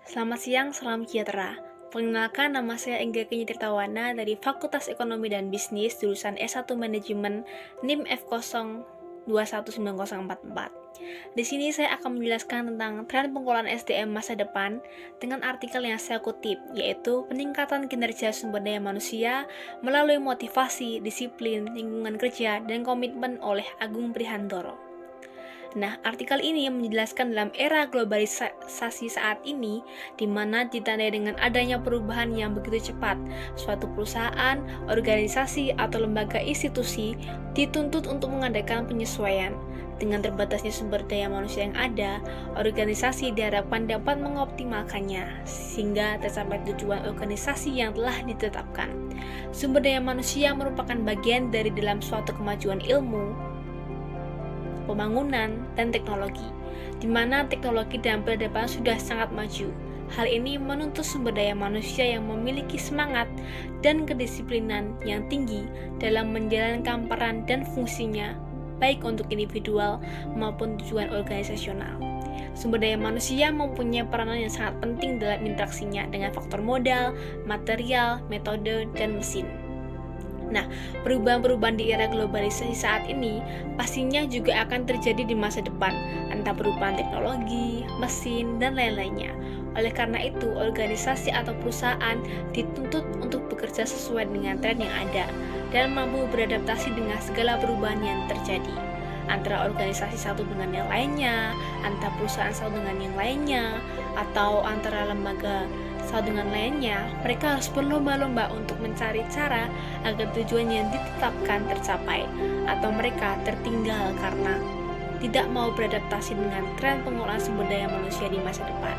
Selamat siang, salam sejahtera. Perkenalkan, nama saya Engga Kenya Tirtawana dari Fakultas Ekonomi dan Bisnis, jurusan S1 Manajemen, NIM F02190044. Di sini saya akan menjelaskan tentang tren pengolahan SDM masa depan dengan artikel yang saya kutip, yaitu peningkatan kinerja sumber daya manusia melalui motivasi, disiplin, lingkungan kerja, dan komitmen oleh Agung Prihandoro. Nah, artikel ini menjelaskan dalam era globalisasi saat ini, di mana ditandai dengan adanya perubahan yang begitu cepat, suatu perusahaan, organisasi, atau lembaga institusi dituntut untuk mengadakan penyesuaian. Dengan terbatasnya sumber daya manusia yang ada, organisasi diharapkan dapat mengoptimalkannya, sehingga tercapai tujuan organisasi yang telah ditetapkan. Sumber daya manusia merupakan bagian dari dalam suatu kemajuan ilmu, pembangunan, dan teknologi, di mana teknologi dan peradaban sudah sangat maju. Hal ini menuntut sumber daya manusia yang memiliki semangat dan kedisiplinan yang tinggi dalam menjalankan peran dan fungsinya, baik untuk individual maupun tujuan organisasional. Sumber daya manusia mempunyai peranan yang sangat penting dalam interaksinya dengan faktor modal, material, metode, dan mesin. Nah, perubahan-perubahan di era globalisasi saat ini pastinya juga akan terjadi di masa depan, entah perubahan teknologi, mesin, dan lain-lainnya. Oleh karena itu, organisasi atau perusahaan dituntut untuk bekerja sesuai dengan tren yang ada dan mampu beradaptasi dengan segala perubahan yang terjadi. Antara organisasi satu dengan yang lainnya, antara perusahaan satu dengan yang lainnya, atau antara lembaga satu dengan lainnya, mereka harus berlomba-lomba untuk mencari cara agar tujuan yang ditetapkan tercapai, atau mereka tertinggal karena tidak mau beradaptasi dengan tren pengolahan sumber daya manusia di masa depan.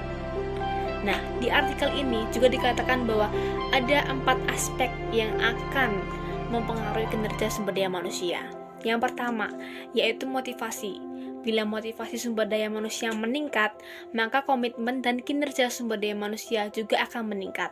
Nah, di artikel ini juga dikatakan bahwa ada 4 aspek yang akan mempengaruhi kinerja sumber daya manusia. Yang pertama, yaitu motivasi. Bila motivasi sumber daya manusia meningkat, maka komitmen dan kinerja sumber daya manusia juga akan meningkat.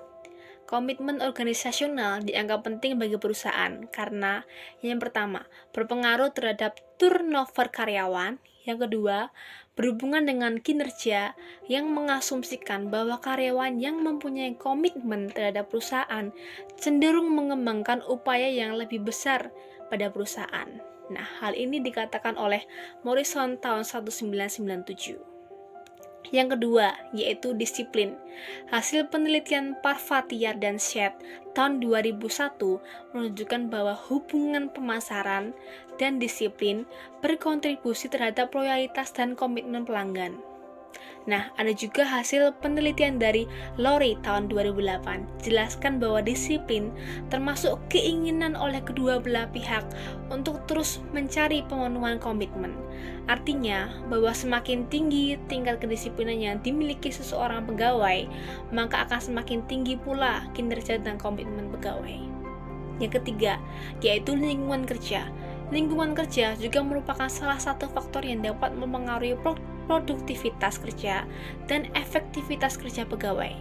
Komitmen organisasional dianggap penting bagi perusahaan karena yang pertama, berpengaruh terhadap turnover karyawan. Yang kedua, berhubungan dengan kinerja yang mengasumsikan bahwa karyawan yang mempunyai komitmen terhadap perusahaan cenderung mengembangkan upaya yang lebih besar pada perusahaan. Nah, hal ini dikatakan oleh Morrison tahun 1997. Yang kedua, yaitu disiplin. Hasil penelitian Parvatiar dan Sheth tahun 2001 menunjukkan bahwa hubungan pemasaran dan disiplin berkontribusi terhadap loyalitas dan komitmen pelanggan. Nah, ada juga hasil penelitian dari Lowry tahun 2008, jelaskan bahwa disiplin termasuk keinginan oleh kedua belah pihak untuk terus mencari pemenuhan komitmen. Artinya, bahwa semakin tinggi tingkat kedisiplinan yang dimiliki seseorang pegawai, maka akan semakin tinggi pula kinerja dan komitmen pegawai. Yang ketiga, yaitu lingkungan kerja. Lingkungan kerja juga merupakan salah satu faktor yang dapat mempengaruhi produktivitas kerja dan efektivitas kerja pegawai,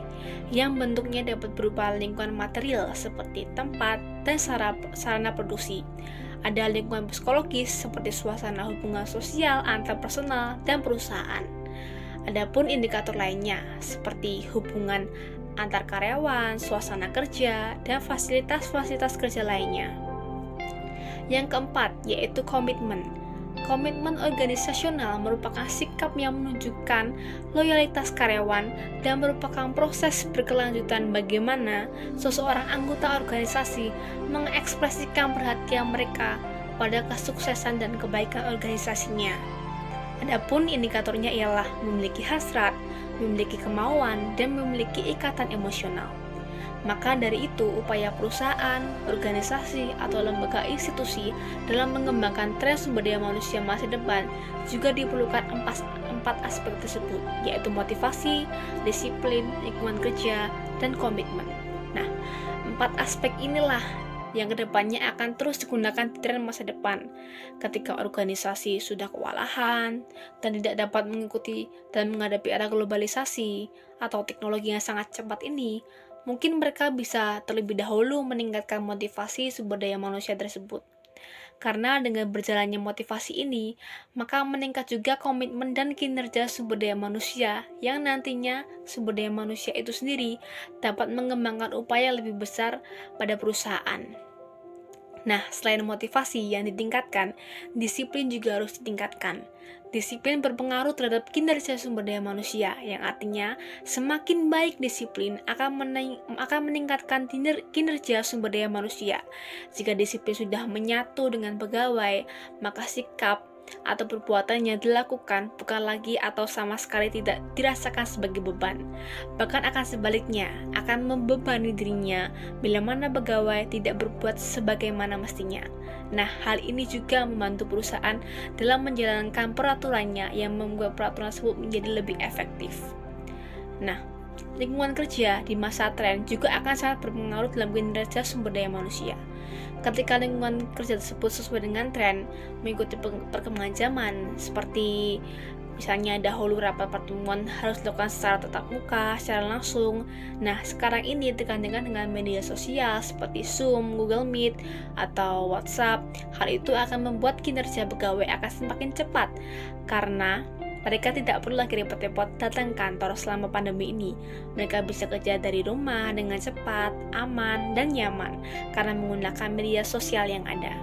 yang bentuknya dapat berupa lingkungan material seperti tempat dan sarana produksi. Ada lingkungan psikologis seperti suasana hubungan sosial antar personal dan perusahaan. Adapun indikator lainnya seperti hubungan antar karyawan, suasana kerja, dan fasilitas-fasilitas kerja lainnya. Yang keempat, yaitu komitmen. Komitmen organisasional merupakan sikap yang menunjukkan loyalitas karyawan dan merupakan proses berkelanjutan bagaimana seseorang anggota organisasi mengekspresikan perhatian mereka pada kesuksesan dan kebaikan organisasinya. Adapun indikatornya ialah memiliki hasrat, memiliki kemauan, dan memiliki ikatan emosional. Maka dari itu, upaya perusahaan, organisasi, atau lembaga institusi dalam mengembangkan tren sumber daya manusia masa depan juga diperlukan empat aspek tersebut, yaitu motivasi, disiplin, lingkungan kerja, dan komitmen. Nah, 4 aspek inilah yang kedepannya akan terus digunakan di tren masa depan. Ketika organisasi sudah kewalahan dan tidak dapat mengikuti dan menghadapi era globalisasi atau teknologi yang sangat cepat ini, mungkin mereka bisa terlebih dahulu meningkatkan motivasi sumber daya manusia tersebut. Karena dengan berjalannya motivasi ini, maka meningkat juga komitmen dan kinerja sumber daya manusia yang nantinya sumber daya manusia itu sendiri dapat mengembangkan upaya lebih besar pada perusahaan. Nah, selain motivasi yang ditingkatkan, disiplin juga harus ditingkatkan. Disiplin berpengaruh terhadap kinerja sumber daya manusia, yang artinya semakin baik disiplin akan meningkatkan kinerja sumber daya manusia. Jika disiplin sudah menyatu dengan pegawai, maka sikap atau perbuatan yang dilakukan bukan lagi atau sama sekali tidak dirasakan sebagai beban. Bahkan akan sebaliknya, akan membebani dirinya bila mana pegawai tidak berbuat sebagaimana mestinya. Nah, hal ini juga membantu perusahaan dalam menjalankan peraturannya yang membuat peraturan tersebut menjadi lebih efektif. Nah, lingkungan kerja di masa tren juga akan sangat berpengaruh dalam kinerja sumber daya manusia. Ketika lingkungan kerja tersebut sesuai dengan tren, mengikuti perkembangan zaman, seperti misalnya dahulu rapat pertemuan harus dilakukan secara tatap muka, secara langsung. Nah, sekarang ini tergantikan dengan media sosial seperti Zoom, Google Meet, atau WhatsApp. Hal itu akan membuat kinerja pegawai akan semakin cepat karena mereka tidak perlu lagi repot-repot datang kantor selama pandemi ini. Mereka bisa kerja dari rumah dengan cepat, aman, dan nyaman karena menggunakan media sosial yang ada.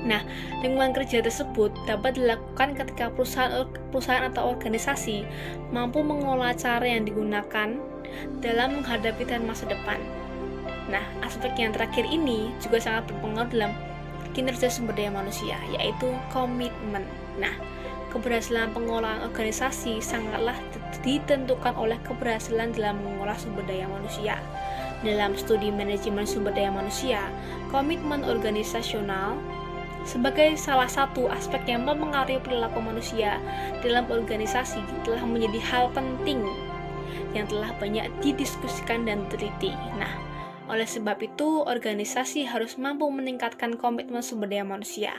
Nah, lingkungan kerja tersebut dapat dilakukan ketika perusahaan atau organisasi mampu mengolah cara yang digunakan dalam menghadapi tren masa depan. Nah, aspek yang terakhir ini juga sangat berpengaruh dalam kinerja sumber daya manusia, yaitu komitmen. Nah, keberhasilan pengolahan organisasi sangatlah ditentukan oleh keberhasilan dalam mengolah sumber daya manusia. Dalam studi manajemen sumber daya manusia, komitmen organisasional sebagai salah satu aspek yang mempengaruhi perilaku manusia dalam organisasi telah menjadi hal penting yang telah banyak didiskusikan dan diteliti. Nah, oleh sebab itu, organisasi harus mampu meningkatkan komitmen sumber daya manusia.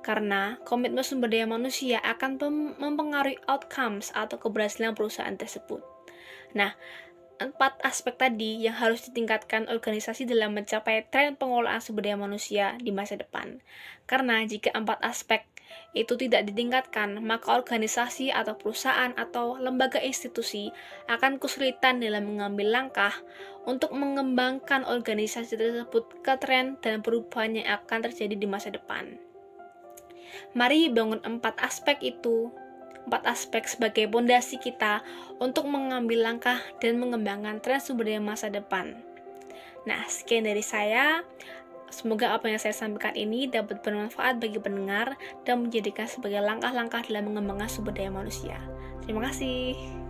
Karena komitmen sumber daya manusia akan mempengaruhi outcomes atau keberhasilan perusahaan tersebut. Nah, 4 aspek tadi yang harus ditingkatkan organisasi dalam mencapai tren pengolahan sumber daya manusia di masa depan. Karena jika 4 aspek itu tidak ditingkatkan, maka organisasi atau perusahaan atau lembaga institusi akan kesulitan dalam mengambil langkah untuk mengembangkan organisasi tersebut ke tren dan perubahan yang akan terjadi di masa depan. Mari bangun 4 aspek itu, 4 aspek sebagai pondasi kita untuk mengambil langkah dan mengembangkan tren sumber daya masa depan. Nah, sekian dari saya. Semoga apa yang saya sampaikan ini dapat bermanfaat bagi pendengar dan menjadikan sebagai langkah-langkah dalam mengembangkan sumber daya manusia. Terima kasih.